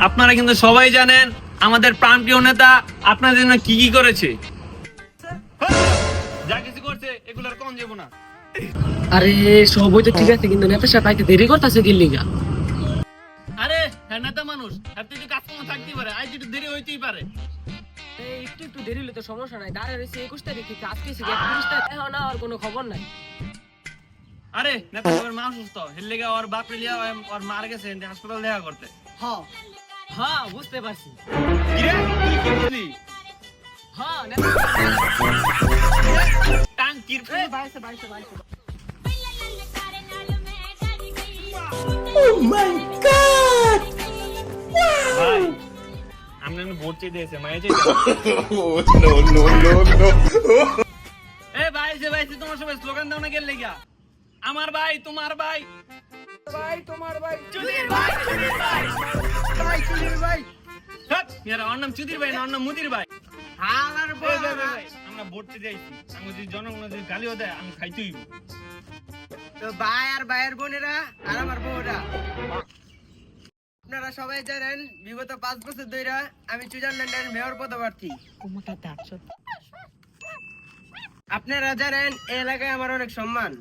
আপনারা কিন্তু সবাই জানেন আমাদের প্রাণপ্রিয় নেতা আপনাদের জন্য কি কি করেছে। যা কিছু করছে এগুলোর কোন যাবো না। আরে সবই তো ঠিক আছে, কিন্তু নেতার সাথে আইতে দেরি করতেছে কি লিগা? আরে হ্যাঁ নেতা মানুষ, আপনি তো কাজকর্ম থাকতেই পারে, আজ একটু দেরি হইতেই পারে। একটু দেরি হলে তো সমস্যা নাই। দাঁড়িয়ে রয়েছে 21 তারিখ থেকে, আজকে 31 তারিখ, এখন না আর কোনো খবর নাই। আরে নেতা সাহেবের মা অসুস্থ, হের লেগে ওর বাপ লিয়া ওর মারা গেছে হাসপাতাল দেখা করতে। হ্যাঁ বুঝতে পারছি। কি রে তুই কি বললি? হ্যাঁ নেতা টাঙ্কির বাইসে বাইসে। ভাই আমরা ভোট চেয়ে দিয়েছে মায়ে চেয়ে এ ভাই যে ভাই তোমার সবাই স্লোগান দাও না গেল লেগা, আমার ভাই তোমার ভাই, ভাই তোমার ভাই চুদির ভাই, চুদির ভাই, ভাই চুদির ভাই। হ্যাঁ মেরা ওর নাম চুদির ভাই না, ওর নাম মুদির ভাই। হালার ভাই আমরা ভোট চেয়ে দিয়েছি, আমি যদি জনগণ যদি গালিও দেয় আমি খাইতেই হইব। তো ভাই আর ভাইয়ের বোনেরা আর আমার বউরা, আপনারা সবাই জানেন বিগত 5 বছর ধরে আমি সুইজারল্যান্ডের মেয়র পদপ্রার্থী। আপনারা জানেন এই এলাকায় আমার অনেক সম্মান।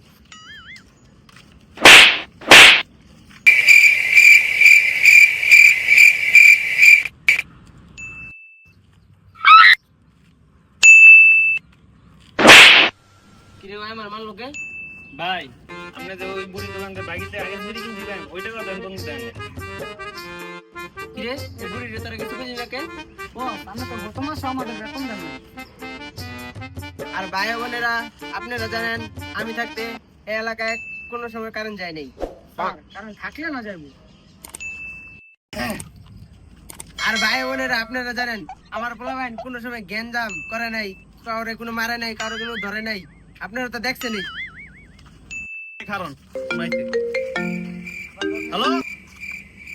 কিরে ভাই আমার মান লোকে ভাই আপনি যে ওই বুড়ি দোকানতে বাইকে আগে চুরি কিনছিলেন ওইটা কথা কোন দেন। কিরে এই বুড়ি রে তারা কিছু বুঝি না কেন? ও আমরা তো গত মাসে আমাদের বেতন দেন না। আর ভাই বোনেরা আপনারা জানেন আমি থাকতে এই এলাকায় কোনো সময় কারেন্ট যায় নাই। কারণ থাকলে না যাইবো। আর ভাই বোনেরা আপনারা জানেন আমার পোলাপাইন কোনো সময় গ্যাঞ্জাম করে নাই, কাউরে কোনো মারে নাই, কারো কোনো ধরে নাই। আপনারা তো দেখছেনই। কারণ হ্যালো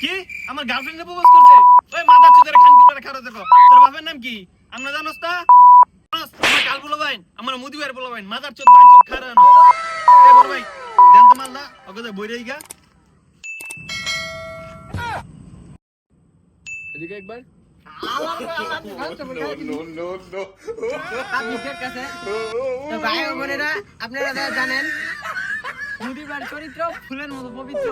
কি আমার গার্লফ্রেন্ডে প্রপোজ করছে? ওই মাথা চুদারে খানকি করে খারো দেখো, তোর বাপের নাম কি আমরা জানোস না? আমার কাল বলো ভাই, আমার মুদি ভাইয়ের বলো ভাই, মাথার চোদ বান চোদ খারানো। এই বড় ভাই দেন তো মাল্লা ওকে তো বইরেই গা। এদিকে একবার মুখের কাছে তো ভাই বোনেরা আপনারা যা জানেন মুদিবার চরিত্র ফুলের মতো পবিত্র।